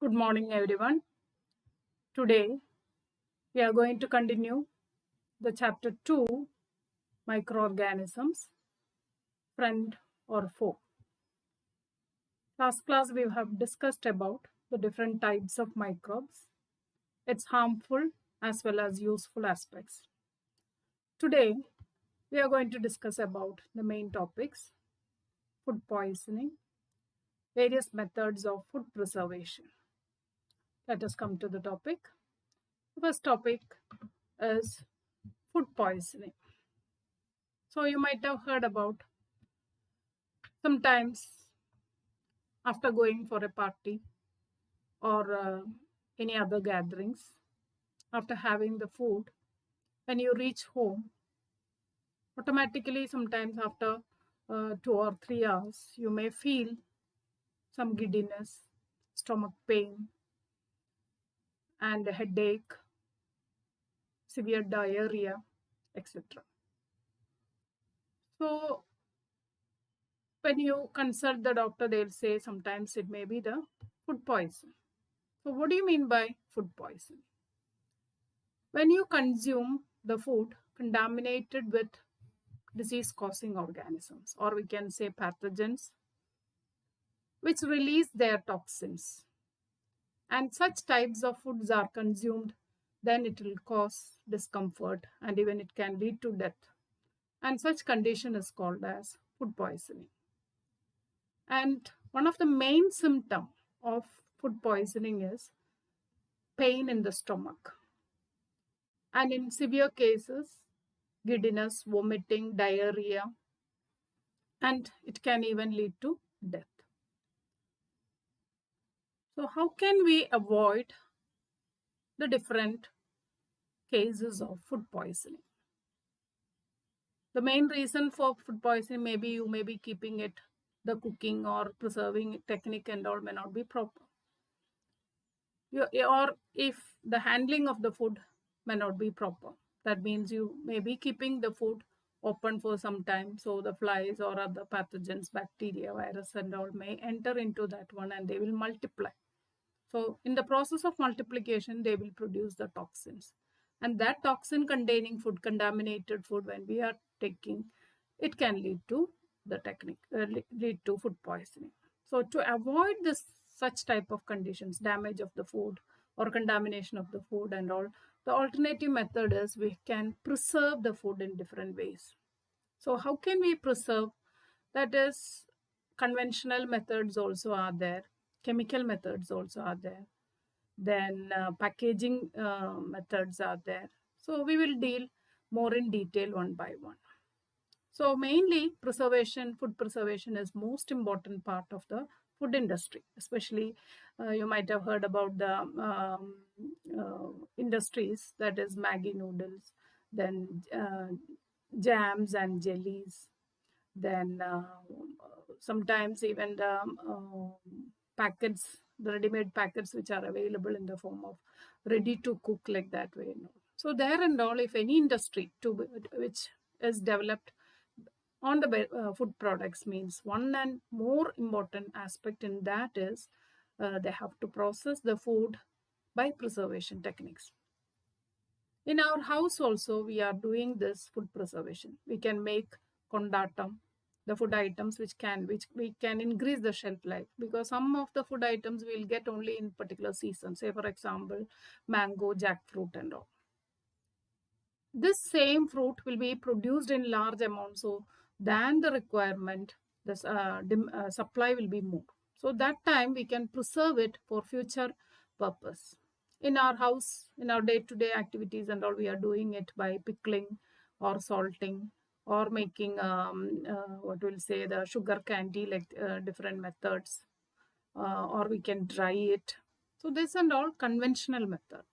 Good morning, everyone. Today, we are going to continue the chapter 2 microorganisms, friend or foe. Last class, we have discussed about the different types of microbes, its harmful as well as useful aspects. Today, we are going to discuss about the main topics food poisoning, various methods of food preservation. Let us come to the topic. The first topic is food poisoning. So, you might have heard about sometimes after going for a party or any other gatherings, after having the food, when you reach home, automatically sometimes after 2 or 3 hours, you may feel some giddiness, stomach pain, and a headache, severe diarrhea, etc. So when you consult the doctor, they'll say sometimes it may be the food poison. So what do you mean by food poison? When you consume the food contaminated with disease causing organisms, or we can say pathogens, which release their toxins, and such types of foods are consumed, then it will cause discomfort and even it can lead to death. And such condition is called as food poisoning. And one of the main symptoms of food poisoning is pain in the stomach. And in severe cases, giddiness, vomiting, diarrhea, and it can even lead to death. So, how can we avoid the different cases of food poisoning? The main reason for food poisoning, maybe you may be keeping it, the cooking or preserving technique and all may not be proper. Or if the handling of the food may not be proper, that means you may be keeping the food open for some time, so the flies or other pathogens, bacteria, virus and all may enter into that one and they will multiply. So in the process of multiplication, they will produce the toxins. And that toxin containing food, contaminated food, when we are taking, it can lead to lead to food poisoning. So to avoid this such type of conditions, damage of the food or contamination of the food and all, the alternative method is we can preserve the food in different ways. So how can we preserve? That is, conventional methods also are there, chemical methods also are there, then packaging methods are there. So we will deal more in detail one by one. So mainly preservation, food preservation is most important part of the food industry. Especially you might have heard about the industries, that is Maggi noodles, then jams and jellies, then sometimes even the packets, the ready-made packets which are available in the form of ready to cook, like that way. So there and all, if any industry which is developed on the food products, means one and more important aspect in that is they have to process the food by preservation techniques. In our house also, we are doing this food preservation. We can make condatum, the food items which we can increase the shelf life, because some of the food items we'll get only in particular season, say for example mango, jackfruit and all. This same fruit will be produced in large amounts, so than the requirement, the supply will be more. So that time we can preserve it for future purpose. In our house, in our day-to-day activities and all, we are doing it by pickling or salting or making what we'll say the sugar candy, like different methods, or we can dry it. So this and all conventional method.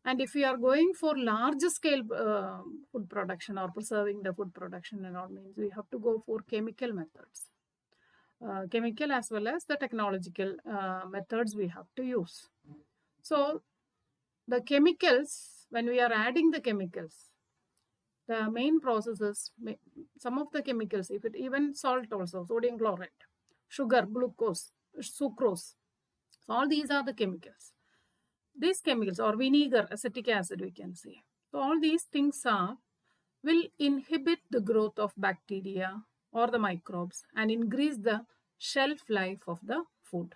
And if we are going for large scale food production or preserving the food production and all, means we have to go for chemical methods. Chemical as well as the technological methods we have to use. So the chemicals, when we are adding the chemicals, the main process is some of the chemicals, if it even salt also, sodium chloride, sugar, glucose, sucrose. So all these are the chemicals. These chemicals, or vinegar, acetic acid, we can say. So all these things will inhibit the growth of bacteria or the microbes and increase the shelf life of the food.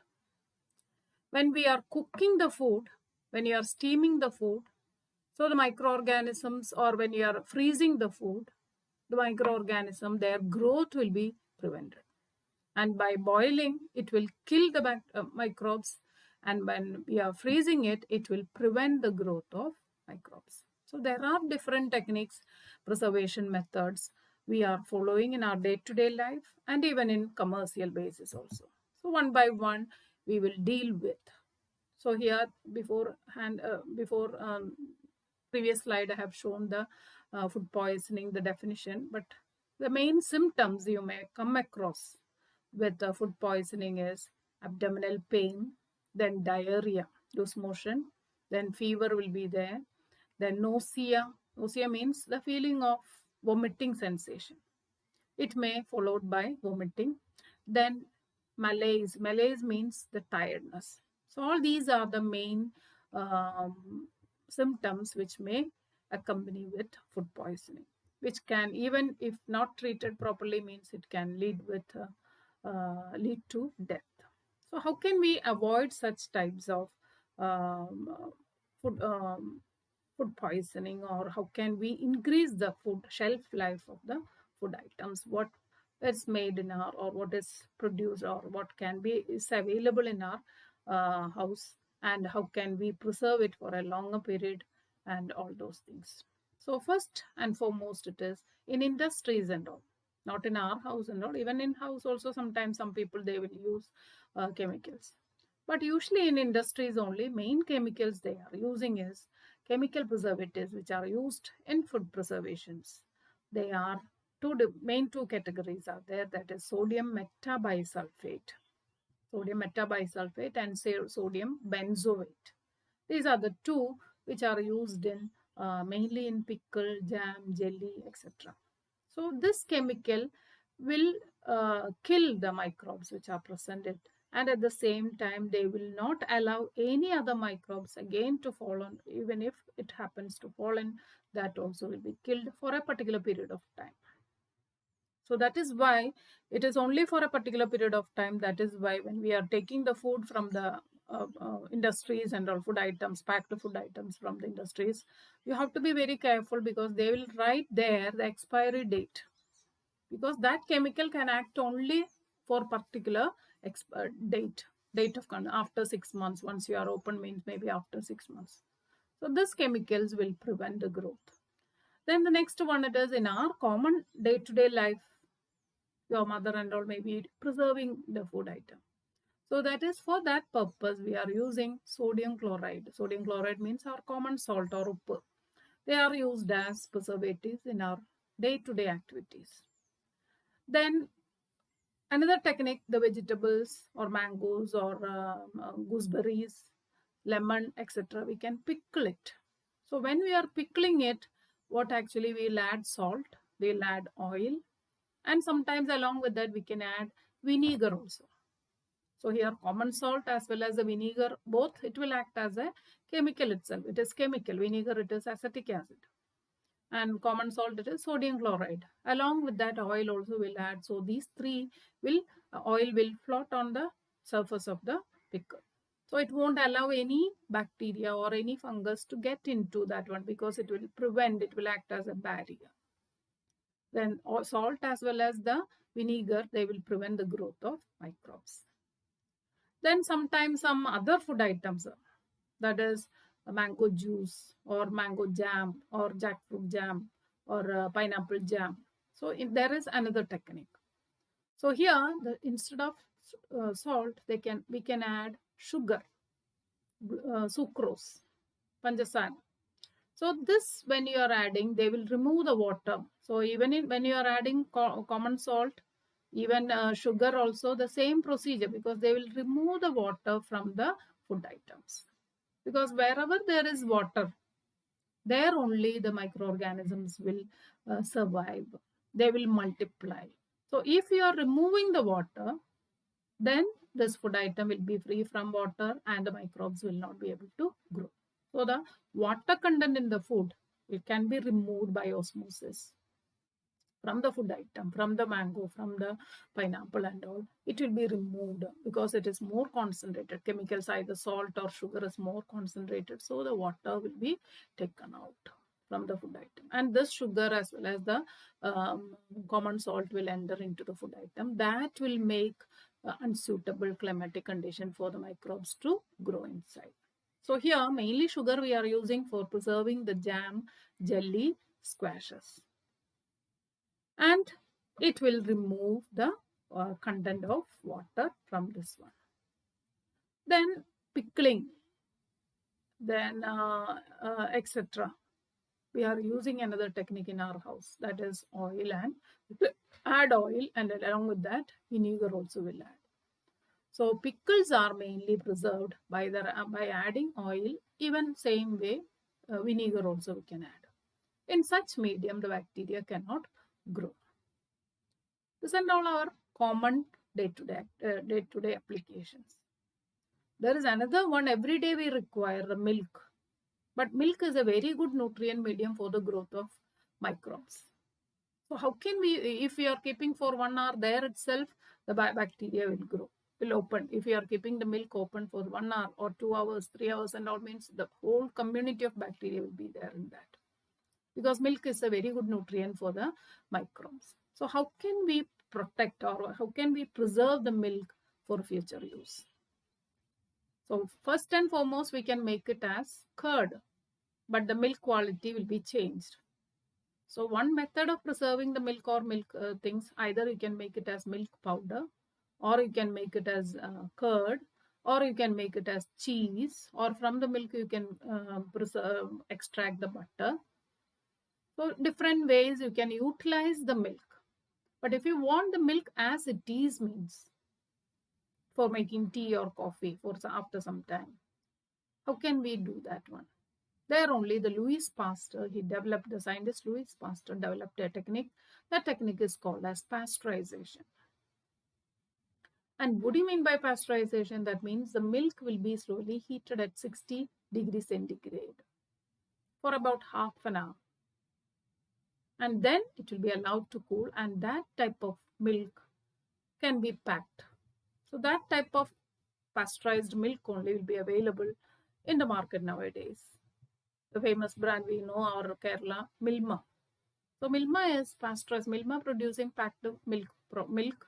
When we are cooking the food, when you are steaming the food, so the microorganisms, or when you are freezing the food, the microorganism, their growth will be prevented. And by boiling, it will kill the microbes. And when we are freezing it, it will prevent the growth of microbes. So there are different techniques, preservation methods we are following in our day-to-day life and even in commercial basis also. So one by one, we will deal with. So here before previous slide, I have shown the food poisoning, the definition, but the main symptoms you may come across with food poisoning is abdominal pain, then diarrhea, loose motion, then fever will be there, then nausea. Nausea means the feeling of vomiting sensation. It may followed by vomiting. Then malaise. Malaise means the tiredness. So all these are the main symptoms which may accompany with food poisoning, which can, even if not treated properly, means it can lead to death. So how can we avoid such types of food food poisoning, or how can we increase the food shelf life of the food items? What is made in our, or what is produced, or what can be is available in our house, and how can we preserve it for a longer period, and all those things. So first and foremost, it is in industries and all, not in our house and all. Even in house also, sometimes some people, they will use chemicals, but usually in industries only, main chemicals they are using is chemical preservatives, which are used in food preservations. They are main two categories are there, that is sodium metabisulfate, and sodium benzoate. These are the two which are used in mainly in pickle, jam, jelly, etc. So this chemical will kill the microbes which are present in, and at the same time they will not allow any other microbes again to fall on. Even if it happens to fall in, that also will be killed for a particular period of time. So that is why it is only for a particular period of time. That is why when we are taking the food from the industries and all food items, packed food items from the industries, you have to be very careful, because they will write there the expiry date, because that chemical can act only for particular date of after 6 months. Once you are open, means maybe after 6 months. So these chemicals will prevent the growth. Then the next one, it is in our common day-to-day life, your mother and all may be preserving the food item. So that is for that purpose we are using sodium chloride. Sodium chloride means our common salt or uppu. They are used as preservatives in our day-to-day activities. Then another technique, the vegetables or mangoes or gooseberries, lemon, etc. We can pickle it. So when we are pickling it, what actually we'll add salt, we'll add oil, and sometimes along with that we can add vinegar also. So here common salt as well as the vinegar, both it will act as a chemical itself. It is chemical. Vinegar, it is acetic acid. And common salt, it is sodium chloride. Along with that, oil also will add. So these three will, oil will float on the surface of the pickle. So it won't allow any bacteria or any fungus to get into that one, because it will prevent, it will act as a barrier. Then salt as well as the vinegar, they will prevent the growth of microbes. Then sometimes some other food items, that is mango juice or mango jam or jackfruit jam or pineapple jam. So there is another technique. So here, instead of salt, we can add sugar, sucrose, panchasara. So this, when you are adding, they will remove the water. So even when you are adding common salt, even sugar also, the same procedure, because they will remove the water from the food items. Because wherever there is water, there only the microorganisms will survive. They will multiply. So if you are removing the water, then this food item will be free from water and the microbes will not be able to grow. So the water content in the food, it can be removed by osmosis from the food item, from the mango, from the pineapple and all. It will be removed because it is more concentrated. Chemicals, either salt or sugar is more concentrated. So the water will be taken out from the food item. And this sugar as well as the common salt will enter into the food item. That will make unsuitable climatic condition for the microbes to grow inside. So here mainly sugar we are using for preserving the jam, jelly, squashes. And it will remove the content of water from this one. Then pickling, then etc. We are using another technique in our house, that is oil, and add oil, and along with that vinegar also will add. So pickles are mainly preserved by adding oil. Even same way vinegar also we can add. In such medium the bacteria cannot grow. These are all our common day-to-day applications. There is another one. Every day we require milk, but milk is a very good nutrient medium for the growth of microbes. So how can we, if we are keeping for 1 hour there itself, the bacteria will grow, will open. If we are keeping the milk open for 1 hour or 2 hours, 3 hours and all, means the whole community of bacteria will be there in that. Because milk is a very good nutrient for the microbes. So how can we protect or how can we preserve the milk for future use? So first and foremost, we can make it as curd, but the milk quality will be changed. So one method of preserving the milk or milk things, either you can make it as milk powder, or you can make it as curd, or you can make it as cheese, or from the milk you can extract the butter. So different ways you can utilize the milk. But if you want the milk as it is, means for making tea or coffee for after some time, how can we do that one? There only the Louis Pasteur, the scientist Louis Pasteur developed a technique. That technique is called as pasteurization. And what do you mean by pasteurization? That means the milk will be slowly heated at 60 degrees centigrade for about half an hour. And then it will be allowed to cool, and that type of milk can be packed. So that type of pasteurized milk only will be available in the market nowadays. The famous brand we know, our Kerala, Milma. So Milma is pasteurized. Milma producing packed milk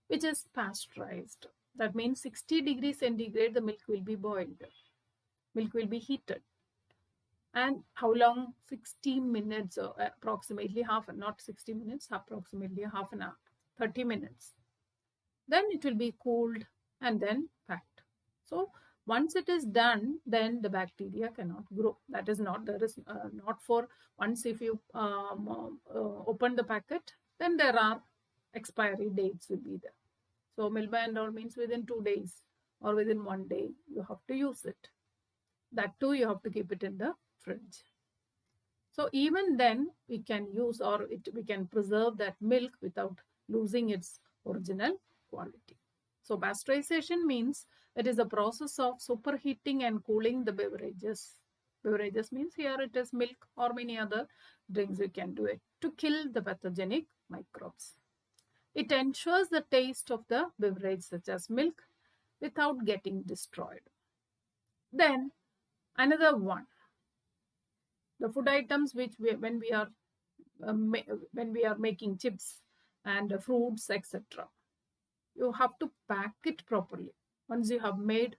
which is pasteurized. That means 60 degrees centigrade the milk will be boiled. Milk will be heated. And how long? 60 minutes, or approximately half, not 60 minutes, approximately half an hour, 30 minutes. Then it will be cooled and then packed. So once it is done, then the bacteria cannot grow. That is not, there is not for once if you open the packet, then there are expiry dates will be there. So Milma and all means within 2 days or within 1 day, you have to use it. That too, you have to keep it in the fridge. So even then we can use we can preserve that milk without losing its original quality. So pasteurization means it is a process of superheating and cooling the beverages. Beverages means here it is milk or many other drinks you can do it to kill the pathogenic microbes. It ensures the taste of the beverage such as milk without getting destroyed. Then another one, the food items which when we are making chips and fruits, etc. You have to pack it properly. Once you have made,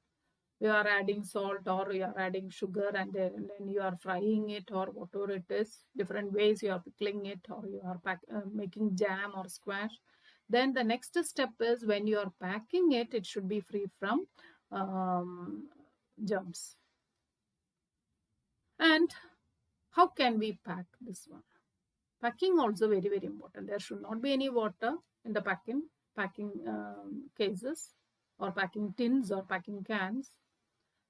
you are adding salt or you are adding sugar, and then you are frying it or whatever it is, different ways you are pickling it, or you are making jam or squash. Then the next step is when you are packing it, it should be free from germs. And how can we pack this one? Packing also very, very important. There should not be any water in the packing cases or packing tins or packing cans.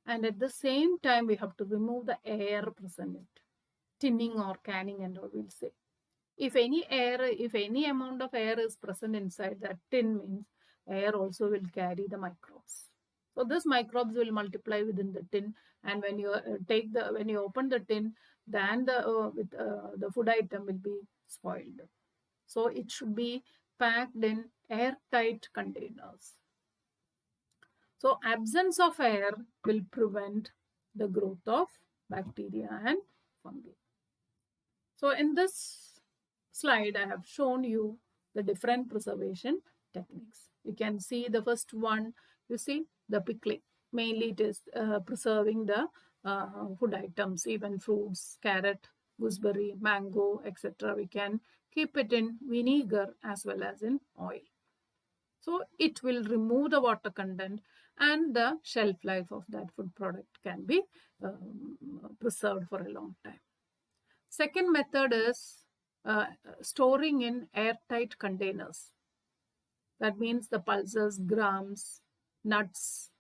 And at the same time, we have to remove the air present in it. Tinning or canning and all we'll say. If any amount of air is present inside that tin, means air also will carry the microbes. So this microbes will multiply within the tin, and when you when you open the tin, then the food item will be spoiled. So it should be packed in airtight containers. So absence of air will prevent the growth of bacteria and fungi. So in this slide, I have shown you the different preservation techniques. You can see the first one, you see the pickling. Mainly it is preserving the food items, even fruits, carrot, gooseberry, mango, etc. We can keep it in vinegar as well as in oil. So it will remove the water content, and the shelf life of that food product can be preserved for a long time. Second method is storing in airtight containers. That means the pulses, grams, nuts,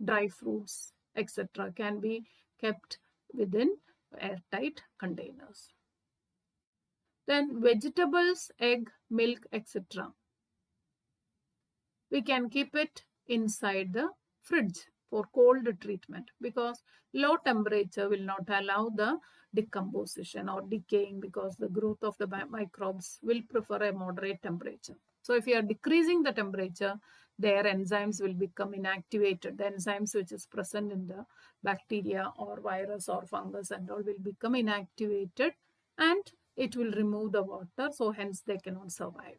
dry fruits, etc. can be kept within airtight containers. Then vegetables, egg, milk, etc. we can keep it inside the fridge for cold treatment, because low temperature will not allow the decomposition or decaying, because the growth of the microbes will prefer a moderate temperature. So if you are decreasing the temperature, their enzymes will become inactivated. The enzymes which is present in the bacteria or virus or fungus and all will become inactivated, and it will remove the water, so hence they cannot survive.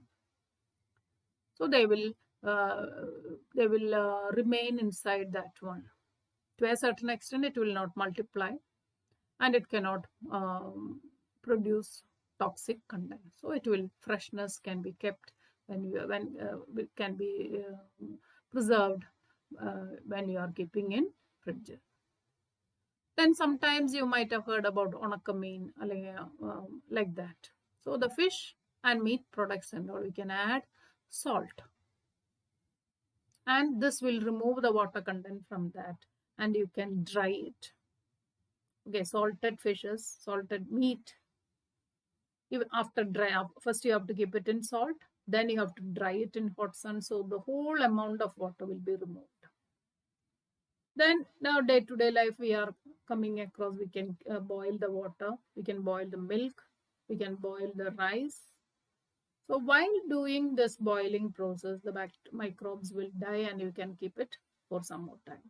So they will remain inside that one. To a certain extent, it will not multiply, and it cannot produce toxic content. So it will freshness can be kept when it can be preserved when you are keeping in fridge. Then sometimes you might have heard about onakamin, like that. So the fish and meat products and all, we can add salt, and this will remove the water content from that, and you can dry it. Okay, salted fishes, salted meat, even after dry up, first you have to keep it in salt, then you have to dry it in hot sun, so the whole amount of water will be removed. Then now day-to-day life we are coming across, we can boil the water, we can boil the milk, we can boil the rice. So while doing this boiling process, the microbes will die, and you can keep it for some more time.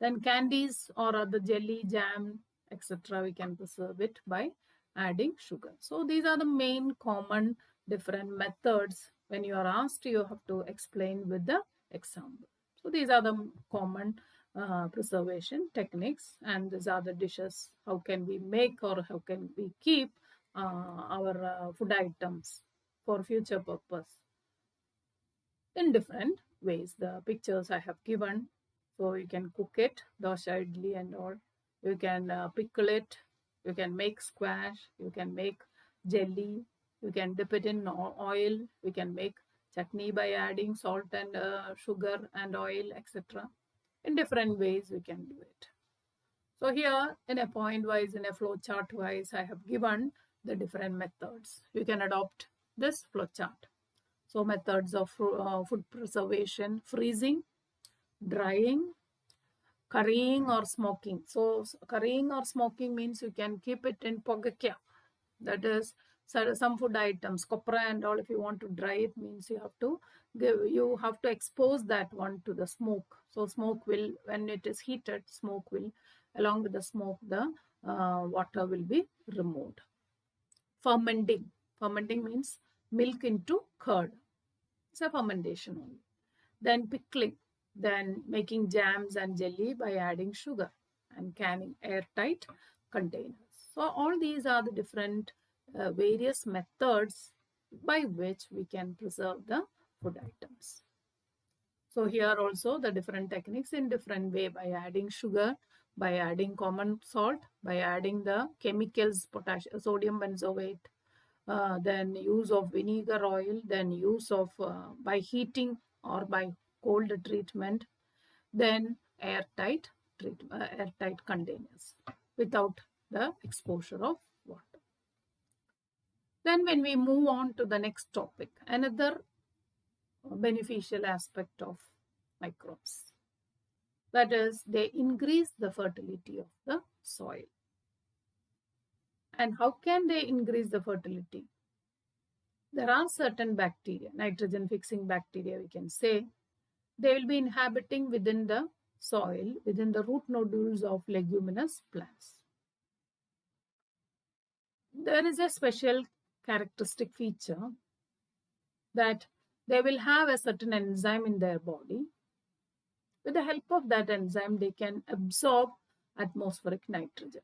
Then candies or other jelly, jam, etc. we can preserve it by adding sugar. So these are the main common different methods. When you are asked, you have to explain with the example. So these are the common preservation techniques, and these are the dishes. How can we make or how can we keep our food items for future purpose in different ways. The pictures I have given. So you can cook it, dosha idli and all. You can pickle it. You can make squash. You can make jelly. You can dip it in oil. We can make chutney by adding salt and sugar and oil, etc. In different ways we can do it. So here in a point wise, in a flow chart wise, I have given the different methods. You can adopt this flow chart. So methods of food preservation: freezing, drying, currying or smoking. So currying or smoking means you can keep it in pogakya. That is, some food items, copra and all, if you want to dry it, means you have to expose that one to the smoke. So smoke will, when it is heated, smoke will, along with the smoke, the water will be removed. Fermenting. Fermenting means milk into curd. It's a fermentation only. Then pickling, then making jams and jelly by adding sugar, and canning, airtight containers. So all these are the different various methods by which we can preserve the food items. So here also the different techniques in different way, by adding sugar, by adding common salt, by adding the chemicals, potassium, sodium benzoate, then use of vinegar oil, then use of by heating or by cold treatment, then airtight airtight containers without the exposure of water. Then when we move on to the next topic, another beneficial aspect of microbes. That is, they increase the fertility of the soil. And how can they increase the fertility? There are certain bacteria, nitrogen fixing bacteria, we can say. They will be inhabiting within the soil, within the root nodules of leguminous plants. There is a special characteristic feature that they will have a certain enzyme in their body. With the help of that enzyme, they can absorb atmospheric nitrogen,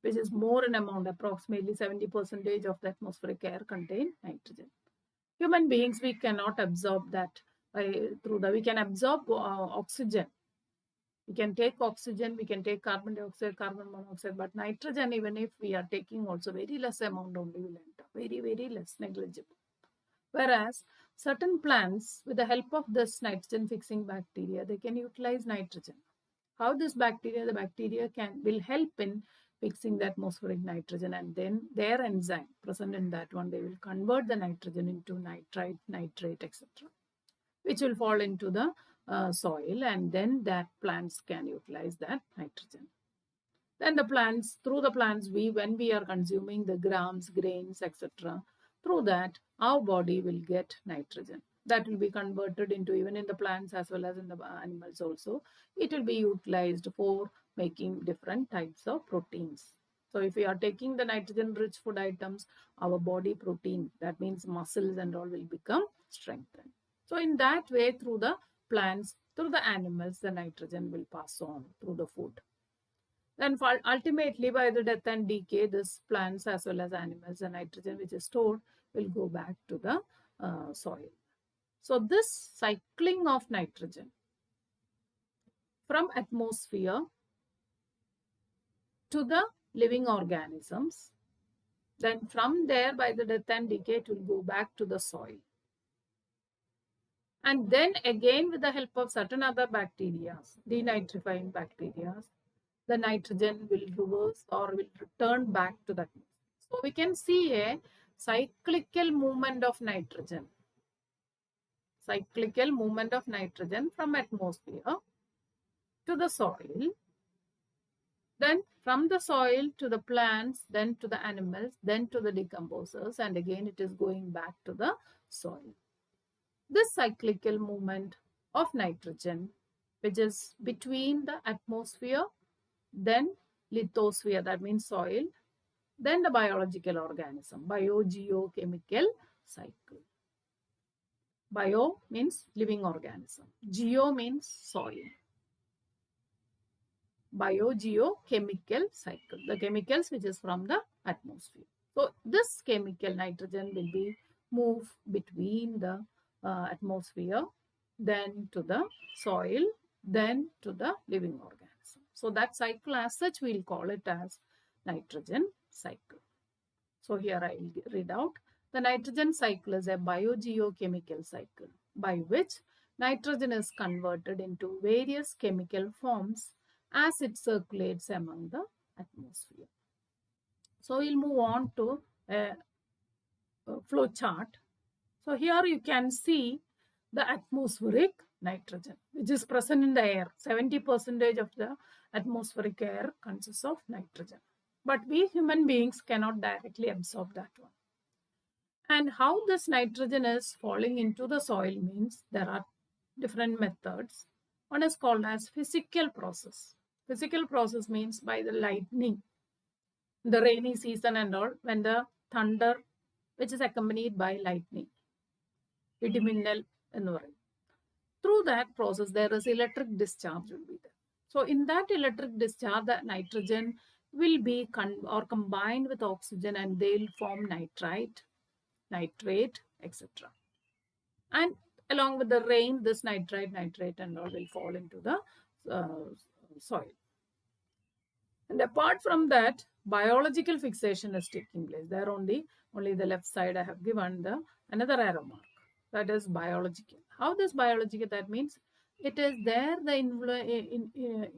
which is more in amount, approximately 70% of the atmospheric air contain nitrogen. Human beings, we cannot absorb that we can absorb oxygen. We can take oxygen, we can take carbon dioxide, carbon monoxide, but nitrogen, even if we are taking also very less amount only will enter, very, very less, negligible. Whereas certain plants, with the help of this nitrogen fixing bacteria, they can utilize nitrogen. How this bacteria, the bacteria will help in fixing the atmospheric nitrogen, and then their enzyme present in that one, they will convert the nitrogen into nitrite, nitrate, etc., which will fall into the soil, and then that plants can utilize that nitrogen. Then the plants, through the plants, when we are consuming the grams, grains, etc., through that our body will get nitrogen. That will be converted into, even in the plants as well as in the animals also, it will be utilized for making different types of proteins. So if we are taking the nitrogen rich food items, our body protein, that means muscles and all, will become strengthened. So in that way, through the plants, through the animals, the nitrogen will pass on through the food. Then ultimately, by the death and decay, this plants as well as animals, the nitrogen which is stored will go back to the soil. So this cycling of nitrogen from atmosphere to the living organisms, then from there, by the death and decay, it will go back to the soil. And then again, with the help of certain other bacteria, denitrifying bacteria, the nitrogen will reverse or will return back to the atmosphere. So we can see a cyclical movement of nitrogen. Cyclical movement of nitrogen from atmosphere to the soil, then from the soil to the plants, then to the animals, then to the decomposers, and again it is going back to the soil. This cyclical movement of nitrogen, which is between the atmosphere, then lithosphere, that means soil, then the biological organism, biogeochemical cycle. Bio means living organism. Geo means soil. Biogeochemical cycle, the chemicals which is from the atmosphere. So this chemical nitrogen will be moved between the atmosphere, then to the soil, then to the living organism. So that cycle as such, we'll call it as nitrogen cycle. So here I will read out. The nitrogen cycle is a biogeochemical cycle by which nitrogen is converted into various chemical forms as it circulates among the atmosphere. So we'll move on to a flow chart. So here you can see the atmospheric nitrogen, which is present in the air. 70% of the atmospheric air consists of nitrogen. But we human beings cannot directly absorb that one. And how this nitrogen is falling into the soil means there are different methods. One is called as physical process. Physical process means by the lightning, the rainy season and all, when the thunder, which is accompanied by lightning, idiminal എന്ന് പറയും. Through that process, there is electric discharge will be there. So in that electric discharge, the nitrogen will be combined with oxygen and they'll form nitrite, nitrate, etc. And along with the rain, this nitrite, nitrate and all will fall into the soil. And apart from that, biological fixation is taking place. There only the left side I have given another arrow mark. That is biological. How this biological? That means it is there the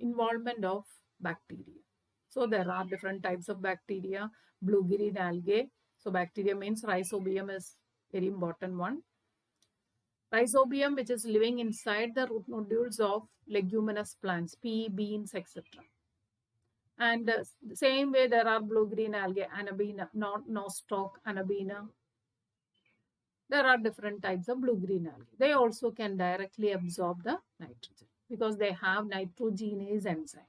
involvement of bacteria. So there are different types of bacteria, blue green algae. So bacteria means rhizobium is very important one. Rhizobium, which is living inside the root nodules of leguminous plants, pea, beans, etc. And the same way there are blue-green algae, Anabaena, nostoc, Anabaena. There are different types of blue-green algae. They also can directly absorb the nitrogen because they have nitrogenase enzyme.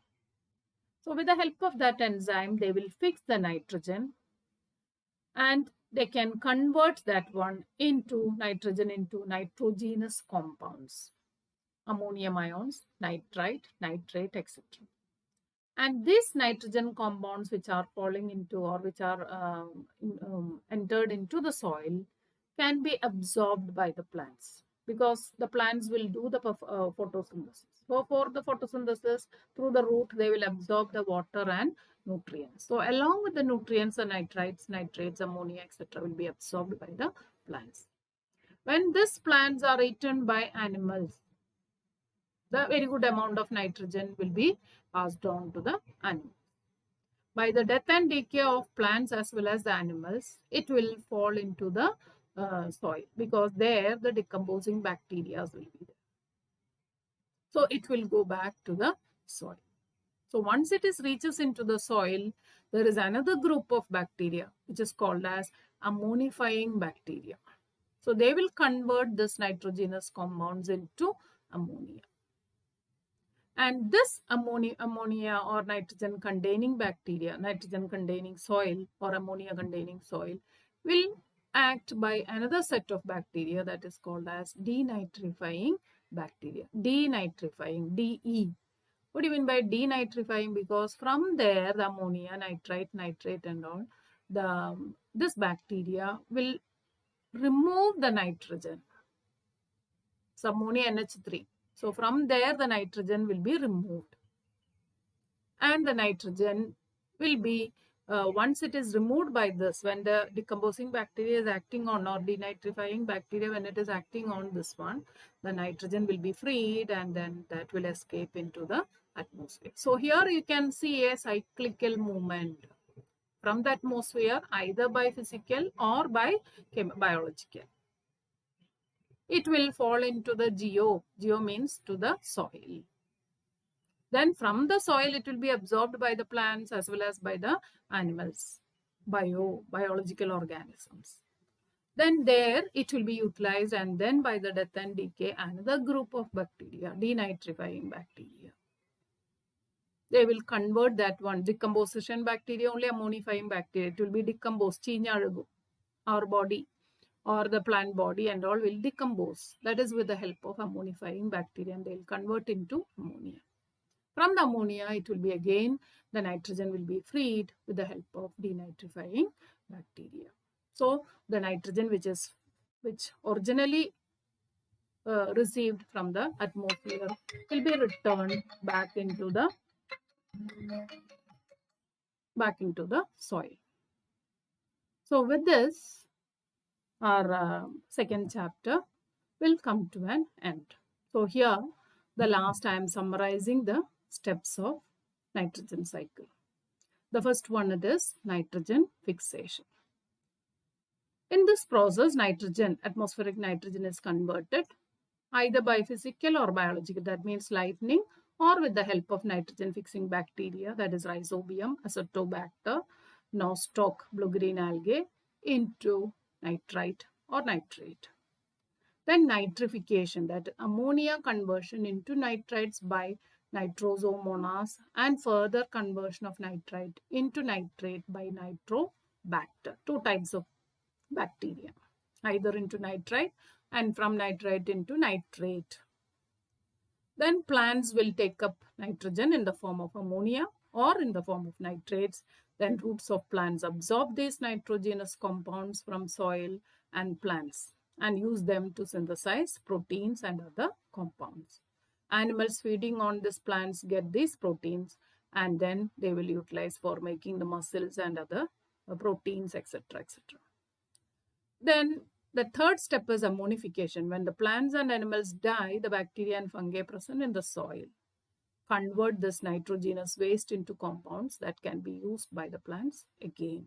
So with the help of that enzyme, they will fix the nitrogen and they can convert that one into nitrogen into nitrogenous compounds, ammonium ions, nitrite, nitrate, etc. And these nitrogen compounds which are falling into or which are entered into the soil can be absorbed by the plants because the plants will do the photosynthesis. So for the photosynthesis, through the root, they will absorb the water and nutrients. So along with the nutrients, the nitrites, nitrates, ammonia, etc. will be absorbed by the plants. When these plants are eaten by animals, the very good amount of nitrogen will be passed on to the animals. By the death and decay of plants as well as the animals, it will fall into the soil because there the decomposing bacteria will be there. So it will go back to the soil. So once it is reaches into the soil, there is another group of bacteria which is called as ammonifying bacteria. So they will convert this nitrogenous compounds into ammonia. And this ammonia or nitrogen containing bacteria, nitrogen containing soil or ammonia containing soil will act by another set of bacteria that is called as denitrifying bacteria. Denitrifying, DE. What do you mean by denitrifying? Because from there, the ammonia, nitrite, nitrate and all, this bacteria will remove the nitrogen. So ammonia NH3. So from there, the nitrogen will be removed. And the nitrogen will be, once it is removed by this, when the decomposing bacteria is acting on, or denitrifying bacteria, when it is acting on this one, the nitrogen will be freed and then that will escape into the atmosphere. So here you can see a cyclical movement from the atmosphere either by physical or by biological. It will fall into the geo. Geo means to the soil. Then from the soil, it will be absorbed by the plants as well as by the animals, biological organisms. Then there it will be utilized and then by the death and decay, another group of bacteria, denitrifying bacteria. They will convert that one, decomposition bacteria, only ammonifying bacteria. It will be decomposed, our body or the plant body and all will decompose. That is with the help of ammonifying bacteria and they will convert into ammonia. From the ammonia, it will be again, the nitrogen will be freed with the help of denitrifying bacteria. So the nitrogen which originally received from the atmosphere will be returned back into the soil. So with this, our second chapter will come to an end. So here, the last I am summarizing the steps of nitrogen cycle. The first one it is nitrogen fixation. In this process, atmospheric nitrogen is converted either by physical or biological, that means lightning, or with the help of nitrogen fixing bacteria, that is Rhizobium, Azotobacter, Nostoc, blue-green algae, into nitrite or nitrate. Then nitrification, that ammonia conversion into nitrites by nitrosomonas and further conversion of nitrite into nitrate by Nitrobacter. Two types of bacteria, either into nitrite and from nitrite into nitrate. Then plants will take up nitrogen in the form of ammonia or in the form of nitrates. Then roots of plants absorb these nitrogenous compounds from soil and plants and use them to synthesize proteins and other compounds. Animals feeding on these plants get these proteins and then they will utilize for making the muscles and other proteins, etc., etc. Then the third step is ammonification. When the plants and animals die, the bacteria and fungi present in the soil convert this nitrogenous waste into compounds that can be used by the plants again.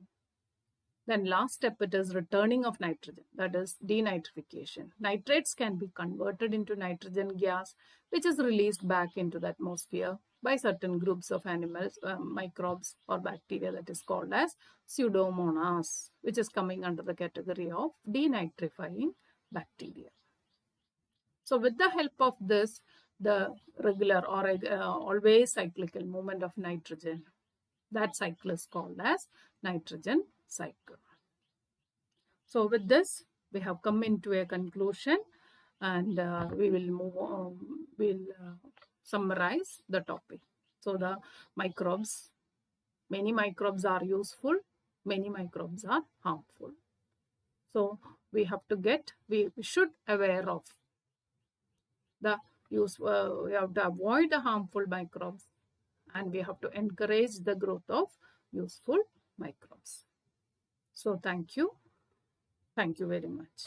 Then last step, it is returning of nitrogen, that is denitrification. Nitrates can be converted into nitrogen gas, which is released back into the atmosphere by certain groups of animals, microbes or bacteria, that is called as pseudomonas, which is coming under the category of denitrifying bacteria. So with the help of this, the regular or always cyclical movement of nitrogen, that cycle is called as nitrogen cycle. So with this, we have come into a conclusion, and we will move on, we'll summarize the topic. So the microbes, many microbes are useful, many microbes are harmful. So we have to we should aware of the use, we have to avoid the harmful microbes, and we have to encourage the growth of useful microbes. So thank you very much.